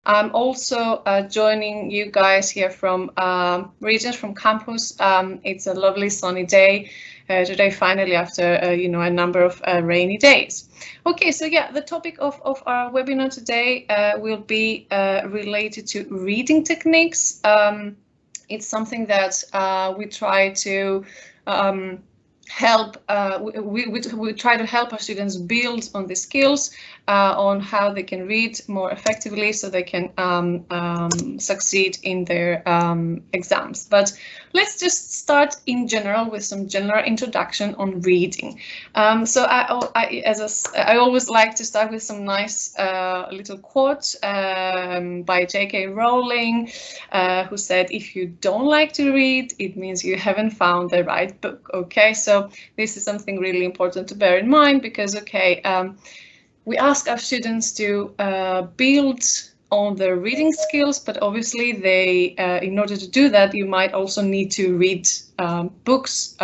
I'm also joining you guys here from Regent, from campus. It's a lovely sunny day today, finally, after a number of rainy days. Okay, so yeah, the topic of our webinar today will be related to reading techniques. It's something that we try to help. We try to help our students build on the skills on how they can read more effectively, so they can succeed in their exams. But let's just start in general with some general introduction on reading. So I always like to start with some nice little quote by J.K. Rowling, who said, "If you don't like to read, it means you haven't found the right book." Okay, so this is something really important to bear in mind, because we ask our students to build on their reading skills, but obviously in order to do that, you might also need to read books,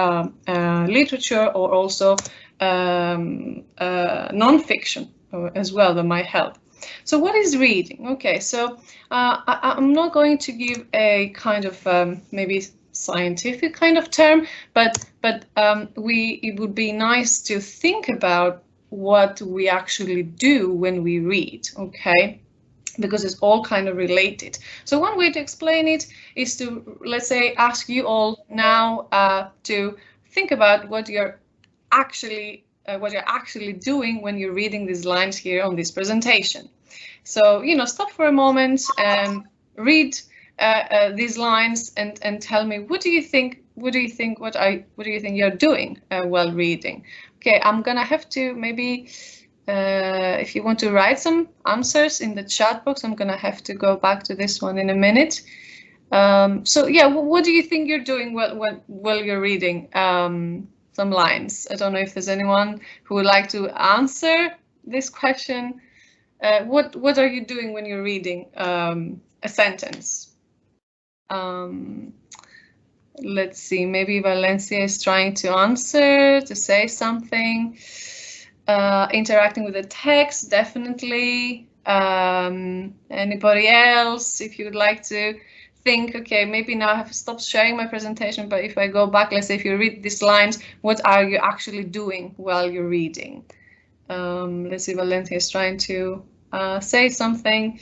literature, or also non-fiction as well that might help. So what is reading? Okay, so I'm not going to give a kind of maybe scientific kind of term, but it would be nice to think about what we actually do when we read, okay? Because it's all kind of related. So one way to explain it is to, let's say, ask you all now to think about what you're actually doing when you're reading these lines here on this presentation. So, stop for a moment and read these lines and tell me, what do you think you're doing while reading? Okay, I'm gonna have to maybe, if you want to write some answers in the chat box, I'm gonna have to go back to this one in a minute. So yeah, what do you think you're doing while you're reading some lines? I don't know if there's anyone who would like to answer this question. What are you doing when you're reading a sentence? Let's see, maybe Valencia is trying to answer, to say something. Interacting with the text, definitely. Anybody else, if you would like to think, okay, maybe now I have to stop sharing my presentation, but if I go back, let's say if you read these lines, what are you actually doing while you're reading? Let's see, Valencia is trying to say something.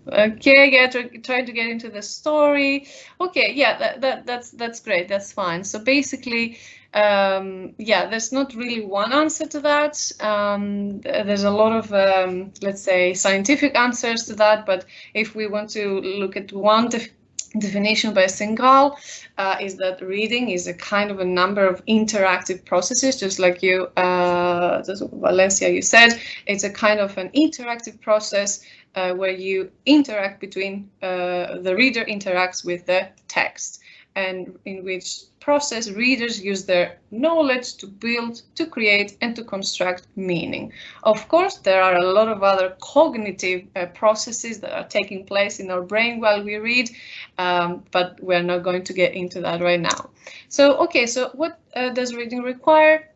Okay, yeah, try to get into the story. Okay, yeah, that's great. That's fine. So basically, yeah, there's not really one answer to that. There's a lot of, let's say, scientific answers to that. But if we want to look at one definition by Singhal, is that reading is a kind of a number of interactive processes, just like you, Valencia, you said. It's a kind of an interactive process where you interact between, the reader interacts with the text, and in which process readers use their knowledge to build, to create, and to construct meaning. Of course, there are a lot of other cognitive processes that are taking place in our brain while we read, but we're not going to get into that right now. So, okay, so what does reading require?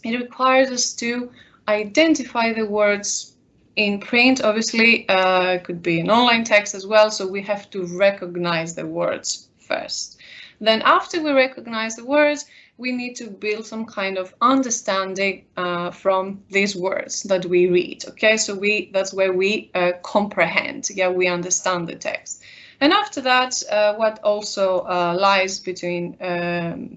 It requires us to identify the words in print. Obviously, it could be an online text as well, so we have to recognize the words first. Then after we recognize the words, we need to build some kind of understanding from these words that we read. Okay, so that's where we comprehend. Yeah, we understand the text. And after that, what also lies between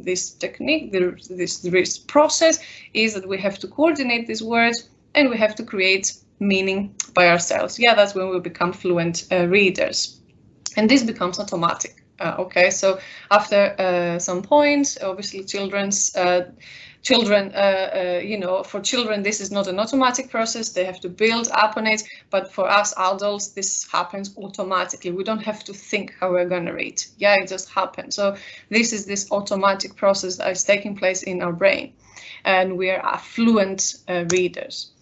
this technique, this process, is that we have to coordinate these words and we have to create meaning by ourselves. Yeah, that's when we become fluent readers. And this becomes automatic. Okay, so after some point, obviously for children, this is not an automatic process. They have to build up on it. But for us adults, this happens automatically. We don't have to think how we're going to read. Yeah, it just happens. So this is this automatic process that is taking place in our brain, and we are fluent readers.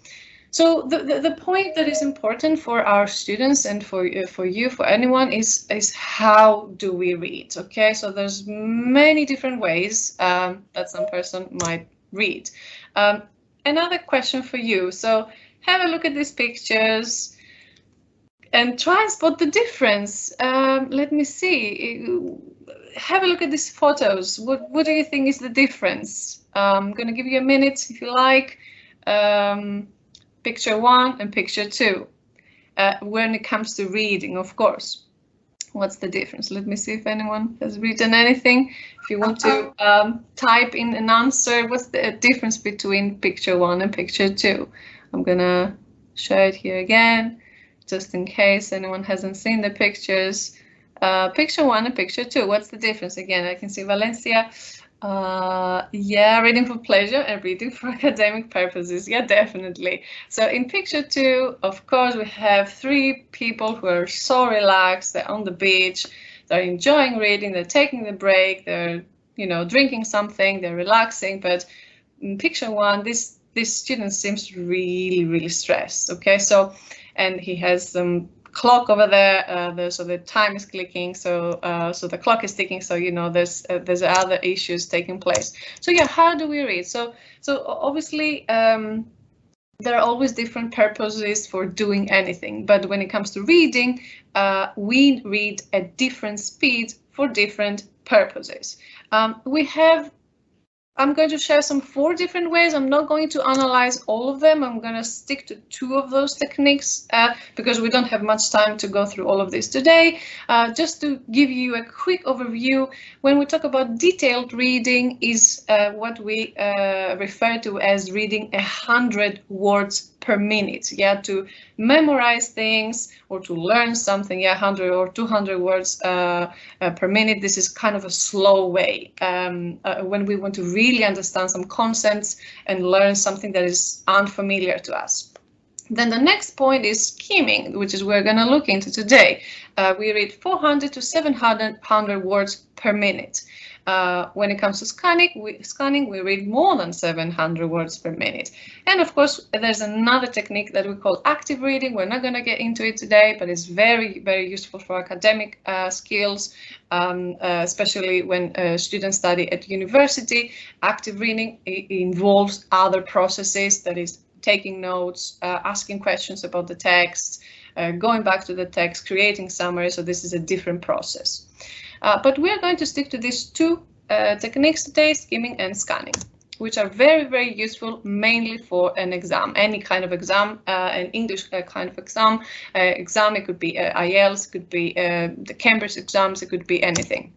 So the point that is important for our students and for you, for anyone, is how do we read? Okay, so there's many different ways that some person might read. Another question for you. So have a look at these pictures and try and spot the difference. Let me see. Have a look at these photos. What do you think is the difference? I'm going to give you a minute if you like. Picture 1 and picture 2. When it comes to reading, of course. What's the difference? Let me see if anyone has written anything. If you want to type in an answer, what's the difference between picture 1 and picture 2? I'm gonna show it here again, just in case anyone hasn't seen the pictures. Picture 1 and picture 2, what's the difference? Again, I can see Valencia. Yeah, reading for pleasure and reading for academic purposes. Yeah, definitely. So in picture 2, of course, we have 3 people who are so relaxed. They're on the beach. They're enjoying reading. They're taking the break. They're, you know, drinking something. They're relaxing. But in picture 1, this student seems really stressed. Okay, so, and he has some clock over there, so the time is clicking, so the clock is ticking, so you know there's other issues taking place. So yeah, how do we read? So obviously there are always different purposes for doing anything, but when it comes to reading, we read at different speeds for different purposes. I'm going to share some 4 different ways. I'm not going to analyze all of them. I'm going to stick to 2 of those techniques because we don't have much time to go through all of this today. Just to give you a quick overview, when we talk about detailed reading is what we refer to as reading 100 words per minute. Yeah, to memorize things or to learn something. Yeah, 100 or 200 words per minute. This is kind of a slow way when we want to really understand some concepts and learn something that is unfamiliar to us. Then the next point is skimming, which is we're going to look into today. We read 400 to 700 words per minute. When it comes to scanning, we read more than 700 words per minute. And of course, there's another technique that we call active reading. We're not going to get into it today, but it's very useful for academic skills, especially when students study at university. Active reading involves other processes, that is taking notes, asking questions about the text, going back to the text, creating summaries. So this is a different process. But we're going to stick to these 2 techniques today, skimming and scanning, which are very useful mainly for an exam, any kind of exam, an English kind of exam. It could be IELTS, it could be the Cambridge exams, it could be anything.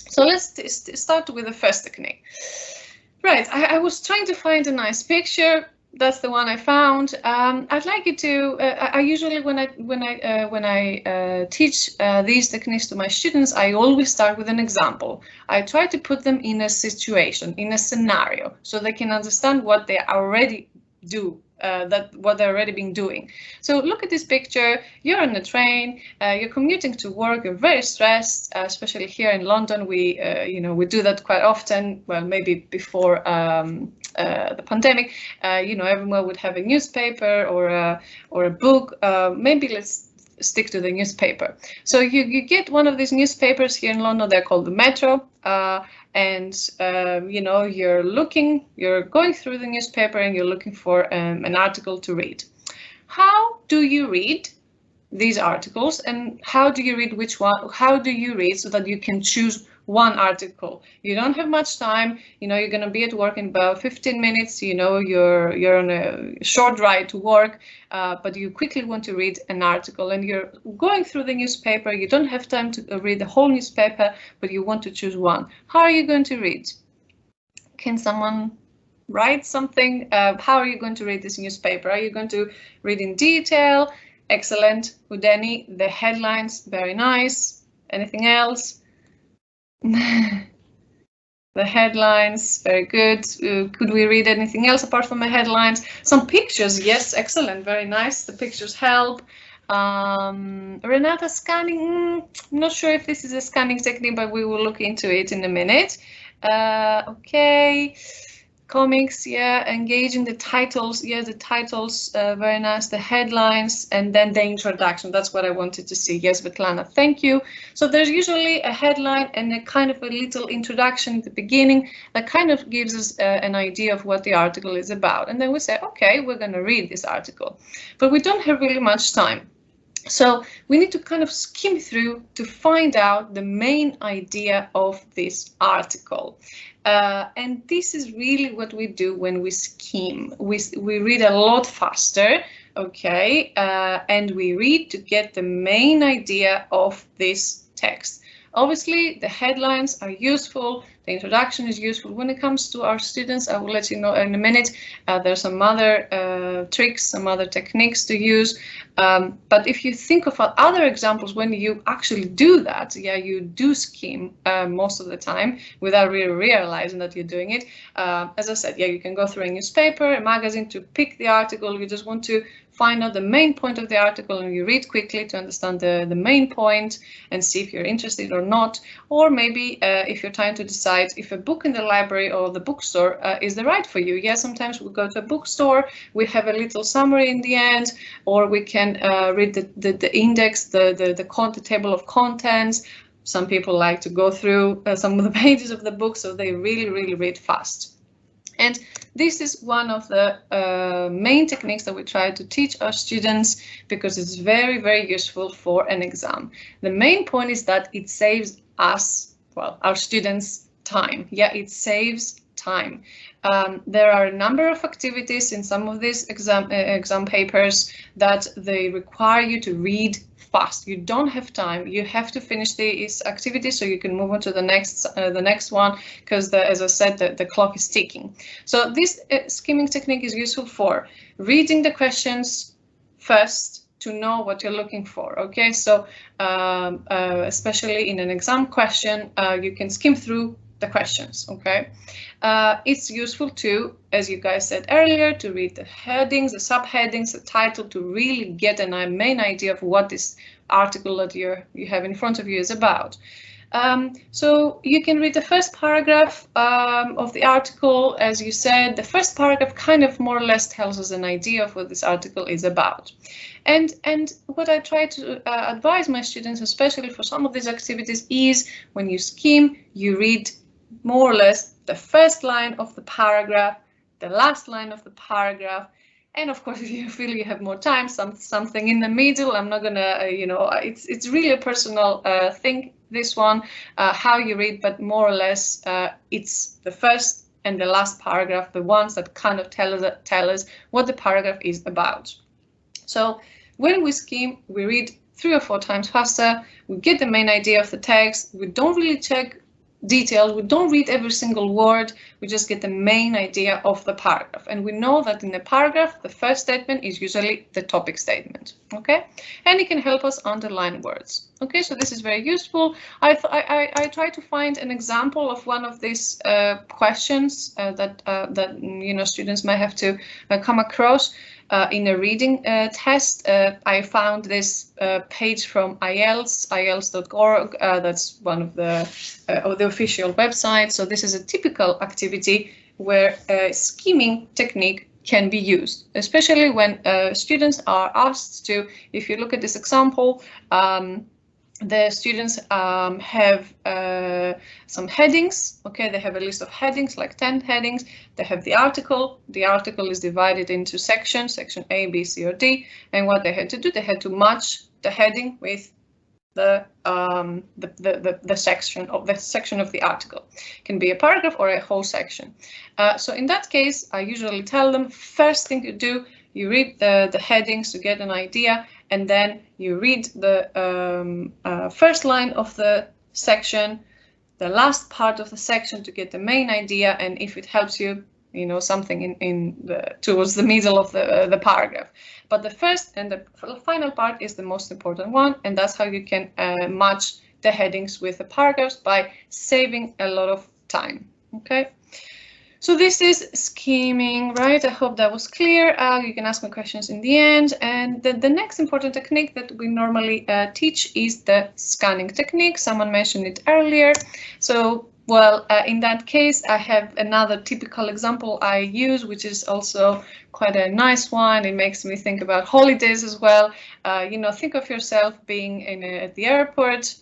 So let's start with the first technique. Right, I was trying to find a nice picture. That's the one I found. I'd like you to. I usually, when I teach these techniques to my students, I always start with an example. I try to put them in a situation, in a scenario, so they can understand what they already do. What they've already been doing. So look at this picture. You're on a train. You're commuting to work. You're very stressed, especially here in London. We do that quite often. Well, maybe before the pandemic. Everyone would have a newspaper or a book. Maybe let's stick to the newspaper. So you get one of these newspapers here in London. They're called the Metro. You're going through the newspaper and you're looking for an article to read. How do you read these articles, and how do you read which one? How do you read so that you can choose one article? You don't have much time. You're going to be at work in about 15 minutes. You're on a short ride to work, but you quickly want to read an article, and you're going through the newspaper. You don't have time to read the whole newspaper, but you want to choose one. How are you going to read? Can someone write something? How are you going to read this newspaper? Are you going to read in detail? Excellent. Udeni, the headlines, very nice. Anything else? The headlines, very good. Could we read anything else apart from the headlines? Some pictures, yes, excellent, very nice. The pictures help. Renata, scanning, I'm not sure if this is a scanning technique, but we will look into it in a minute. Okay. Comics, yeah, engaging the titles, yeah, the titles, very nice, the headlines, and then the introduction. That's what I wanted to see. Yes, Svetlana, thank you. So there's usually a headline and a kind of a little introduction at the beginning that kind of gives us an idea of what the article is about. And then we say, okay, we're going to read this article, but we don't have really much time. So we need to kind of skim through to find out the main idea of this article. And this is really what we do when we skim. We read a lot faster, okay, and we read to get the main idea of this text. Obviously, the headlines are useful. The introduction is useful. When it comes to our students, I will let you know in a minute. There's some other tricks, some other techniques to use. But if you think of other examples when you actually do that, yeah, you do skim most of the time without really realizing that you're doing it. As I said, yeah, you can go through a newspaper, a magazine to pick the article. You just want to find out the main point of the article and you read quickly to understand the main point and see if you're interested or not. Or maybe if you're trying to decide if a book in the library or the bookstore is the right for you. Yeah, sometimes we go to a bookstore, we have a little summary in the end, or we can read the index, the table of contents. Some people like to go through some of the pages of the book, so they really read fast. And this is one of the main techniques that we try to teach our students because it's very useful for an exam. The main point is that it saves us, well, our students, time. Yeah, it saves time. There are a number of activities in some of these exam papers that they require you to read fast. You don't have time. You have to finish these activities so you can move on to the next one, because as I said, the clock is ticking. So this skimming technique is useful for reading the questions first to know what you're looking for. Okay, so especially in an exam question, you can skim through the questions. Okay, it's useful too, as you guys said earlier, to read the headings, the subheadings, the title, to really get a main idea of what this article that you have in front of you is about. So you can read the first paragraph of the article. As you said, the first paragraph kind of more or less tells us an idea of what this article is about. And what I try to advise my students, especially for some of these activities, is when you skim, you read more or less the first line of the paragraph, the last line of the paragraph, and of course, if you feel you have more time, something in the middle. I'm not gonna, it's really a personal thing, this one, how you read, but more or less, it's the first and the last paragraph, the ones that kind of tell us what the paragraph is about. So when we skim, we read 3 or 4 times faster. We get the main idea of the text. We don't really check details. We don't read every single word. We just get the main idea of the paragraph. And we know that in a paragraph, the first statement is usually the topic statement. Okay, and it can help us underline words. Okay, so this is very useful. I try to find an example of one of these questions that students might have to come across. In a reading test, I found this page from IELTS, IELTS.org. That's one of the official websites. So this is a typical activity where a skimming technique can be used, especially when students are asked to. If you look at this example, the students have some headings. Okay, they have a list of headings, like 10 headings. They have the article. The article is divided into sections, section A, B, C, or D. And what they had to do, they had to match the heading with the section of the article. It can be a paragraph or a whole section. So in that case, I usually tell them, first thing you do, you read the headings to get an idea, and then you read the first line of the section, the last part of the section to get the main idea, and if it helps you, something towards the middle of the paragraph. But the first and the final part is the most important one, and that's how you can match the headings with the paragraphs by saving a lot of time. Okay. So this is skimming, right? I hope that was clear. You can ask me questions in the end. And the next important technique that we normally teach is the scanning technique. Someone mentioned it earlier. So Well, in that case, I have another typical example I use, which is also quite a nice one. It makes me think about holidays as well. You know, think of yourself being at the airport.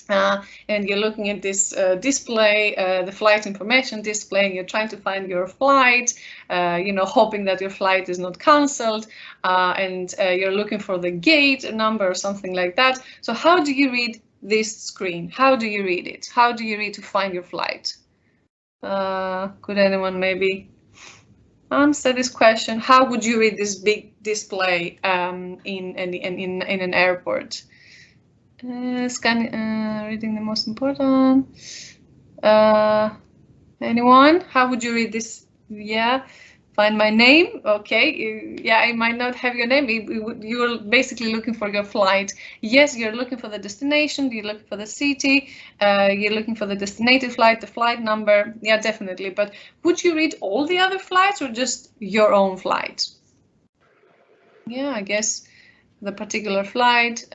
And you're looking at this display, the flight information display, and you're trying to find your flight, you know, hoping that your flight is not cancelled, and you're looking for the gate number or something like that. So how do you read this screen? How do you read it? How do you read to find your flight? Could anyone maybe answer this question? How would you read this big display in an airport? Reading the most important. Anyone? How would you read this? Yeah, find my name. Okay, yeah, I might not have your name. You're basically looking for your flight. Yes, you're looking for the destination. You're looking for the city. You're looking for the designated flight, the flight number. Yeah, definitely. But would you read all the other flights or just your own flight? Yeah, I guess the particular flight.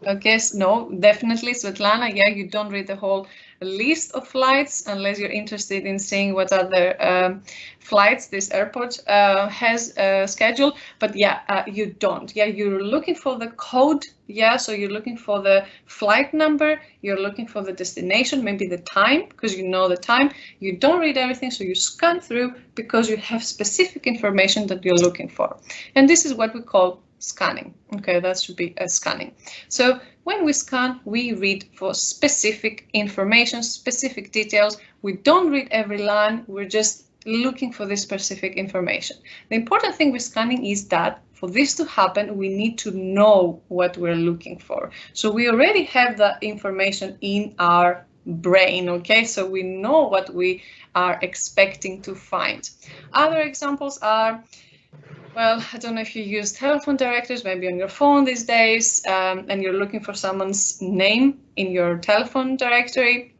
I guess no, definitely, Svetlana. Yeah, you don't read the whole list of flights unless you're interested in seeing what other flights this airport has scheduled. But yeah, you don't. Yeah, you're looking for the code. Yeah, so you're looking for the flight number. You're looking for the destination, maybe the time, because you know the time. You don't read everything, so you scan through because you have specific information that you're looking for. And this is what we call scanning. Okay, that should be a scanning. So when we scan, we read for specific information, specific details. We don't read every line. We're just looking for this specific information. The important thing with scanning is that for this to happen, we need to know what we're looking for. So we already have that information in our brain. Okay, so we know what we are expecting to find. Other examples are, well, I don't know if you use telephone directories, maybe on your phone these days, and you're looking for someone's name in your telephone directory.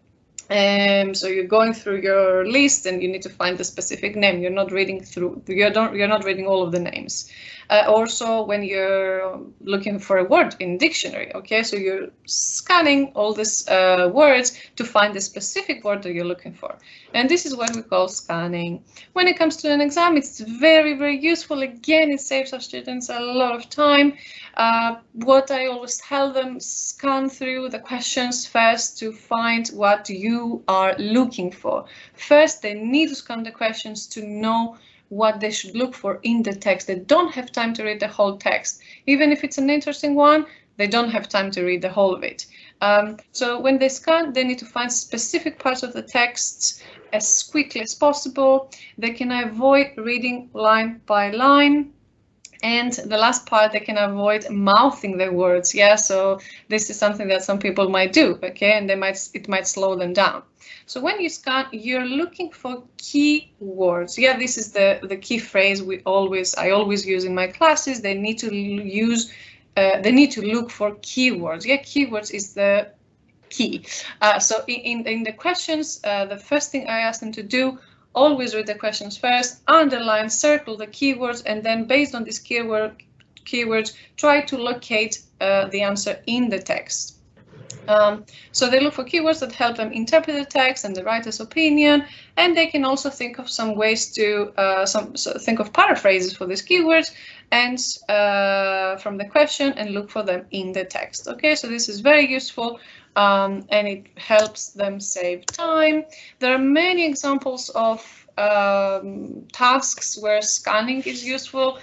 So you're going through your list and you need to find the specific name. You're not reading through. You're not reading all of the names. Also, when you're looking for a word in dictionary, okay, so you're scanning all these words to find the specific word that you're looking for. And this is what we call scanning. When it comes to an exam, it's very, very useful. Again, it saves our students a lot of time. What I always tell them, scan through the questions first to find what you are looking for. First, they need to scan the questions to know what they should look for in the text. They don't have time to read the whole text. Even if it's an interesting one, they don't have time to read the whole of it. So when they scan, they need to find specific parts of the text as quickly as possible. They can avoid reading line by line. And the last part, they can avoid mouthing the words. Yeah, so this is something that some people might do, okay, and it might slow them down. So when you scan, you're looking for key words. Yeah, this is the key phrase I always use in my classes. They need to use, they need to look for keywords. Yeah, keywords is the key. So in the questions, the first thing I ask them to do, always read the questions first, underline, circle the keywords, and then based on these keywords, try to locate the answer in the text. So they look for keywords that help them interpret the text and the writer's opinion, and they can also think of some ways to think of paraphrases for these keywords and from the question and look for them in the text. Okay, so this is very useful. And it helps them save time. There are many examples of tasks where scanning is useful,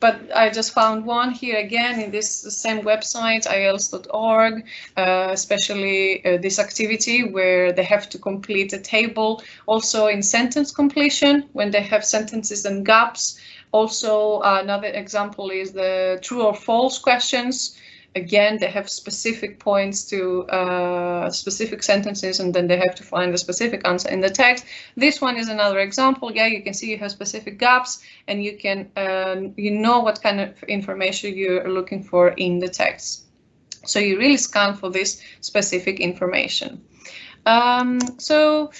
but I just found one here again in this same website, IELTS.org, especially this activity where they have to complete a table. Also in sentence completion, when they have sentences and gaps. Also, another example is the true or false questions. Again, they have specific points to specific sentences, and then they have to find the specific answer in the text. This one is another example. Yeah, you can see you have specific gaps, and you can you know what kind of information you're looking for in the text. So you really scan for this specific information. So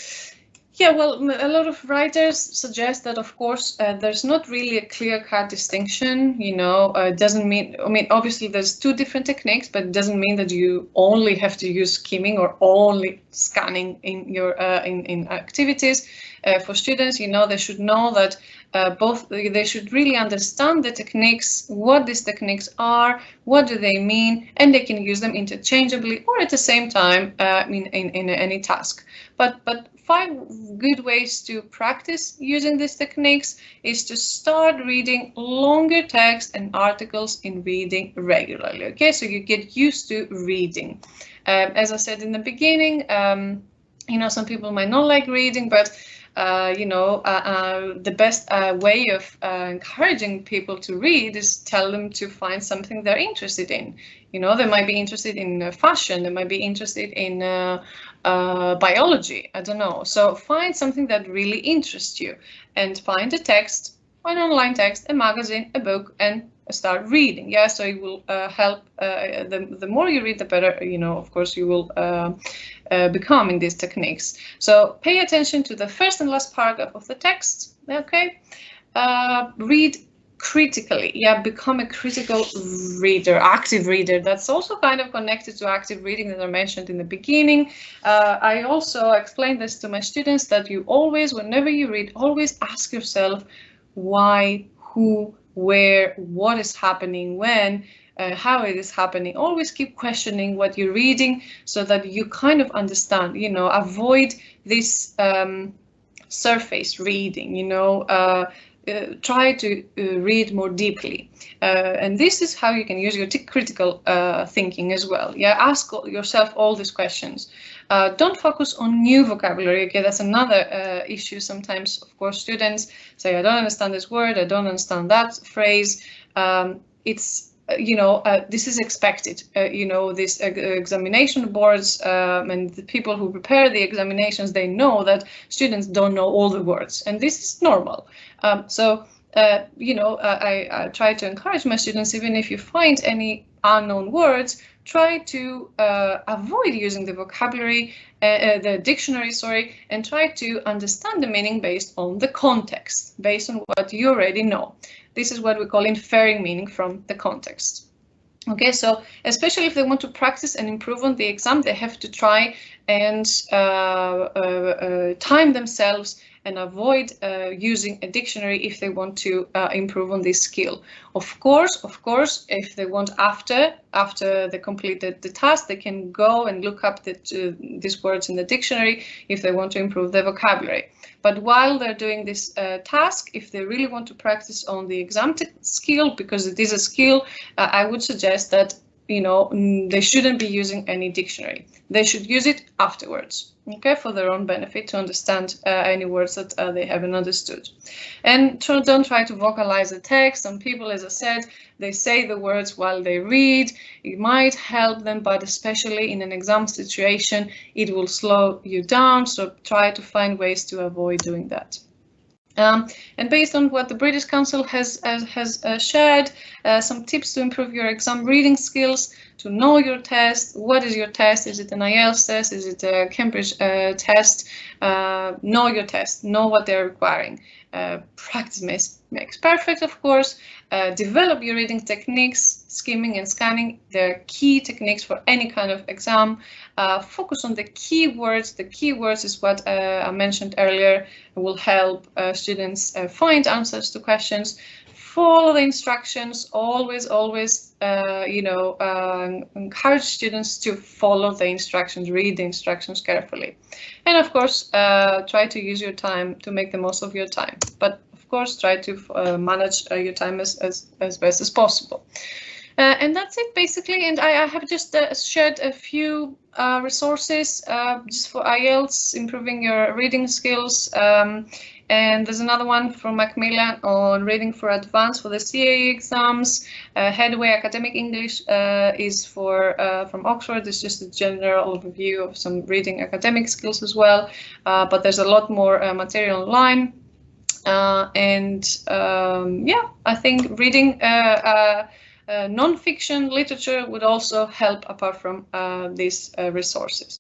Yeah, well, a lot of writers suggest that, of course, there's not really a clear-cut distinction. It doesn't mean, I mean, obviously there's two different techniques, but it doesn't mean that you only have to use skimming or only scanning in your in activities. For students, they should know that both they should really understand the techniques, what these techniques are, what do they mean, and they can use them interchangeably or at the same time in any task. But 5 good ways to practice using these techniques is to start reading longer text and articles in reading regularly. Okay, so you get used to reading. As I said in the beginning, some people might not like reading, but the best way of encouraging people to read is tell them to find something they're interested in. They might be interested in fashion, they might be interested in biology, I don't know. So find something that really interests you and find a text, an online text, a magazine, a book, and start reading. Yeah, so it will help. The more you read, the better, of course, you will become in these techniques. So pay attention to the first and last paragraph of the text. Okay, read critically. Yeah, become a critical reader, active reader. That's also kind of connected to active reading that I mentioned in the beginning. I also explain this to my students that you always, whenever you read, always ask yourself why, who, where, what is happening, when, how it is happening. Always keep questioning what you're reading so that you kind of understand, avoid this surface reading, try to read more deeply. And this is how you can use your critical thinking as well. Yeah, ask yourself all these questions. Don't focus on new vocabulary. Okay, that's another issue. Sometimes, of course, students say, I don't understand this word, I don't understand that phrase. It's this is expected. These examination boards and the people who prepare the examinations, they know that students don't know all the words, and this is normal. I try to encourage my students, even if you find any unknown words, try to avoid using the vocabulary, the dictionary, and try to understand the meaning based on the context, based on what you already know. This is what we call inferring meaning from the context. Okay, so especially if they want to practice and improve on the exam, they have to try and time themselves and avoid using a dictionary if they want to improve on this skill. Of course, if they want after they completed the task, they can go and look up these words in the dictionary if they want to improve their vocabulary. But while they're doing this task, if they really want to practice on the exam skill, because it is a skill, I would suggest that they shouldn't be using any dictionary. They should use it afterwards, okay, for their own benefit, to understand any words that they haven't understood. And don't try to vocalize the text. Some people, as I said, they say the words while they read. It might help them, but especially in an exam situation, it will slow you down. So try to find ways to avoid doing that. And based on what the British Council has shared, some tips to improve your exam reading skills, to know your test. What is your test? Is it an IELTS test? Is it a Cambridge test? Know your test. Know what they're requiring. Practice makes perfect, of course. Develop your reading techniques. Skimming and scanning, they're key techniques for any kind of exam. Focus on the keywords. The keywords is what I mentioned earlier. It will help students find answers to questions. Follow the instructions. Always, encourage students to follow the instructions, read the instructions carefully. And of course, try to use your time to make the most of your time. But of course, try to manage your time as best as possible. And that's it, basically. And I have just shared a few resources just for IELTS, improving your reading skills. And there's another one from Macmillan on reading for advanced for the CAE exams. Headway Academic English is from Oxford. It's just a general overview of some reading academic skills as well. But there's a lot more material online. Yeah, I think reading non-fiction literature would also help apart from these resources.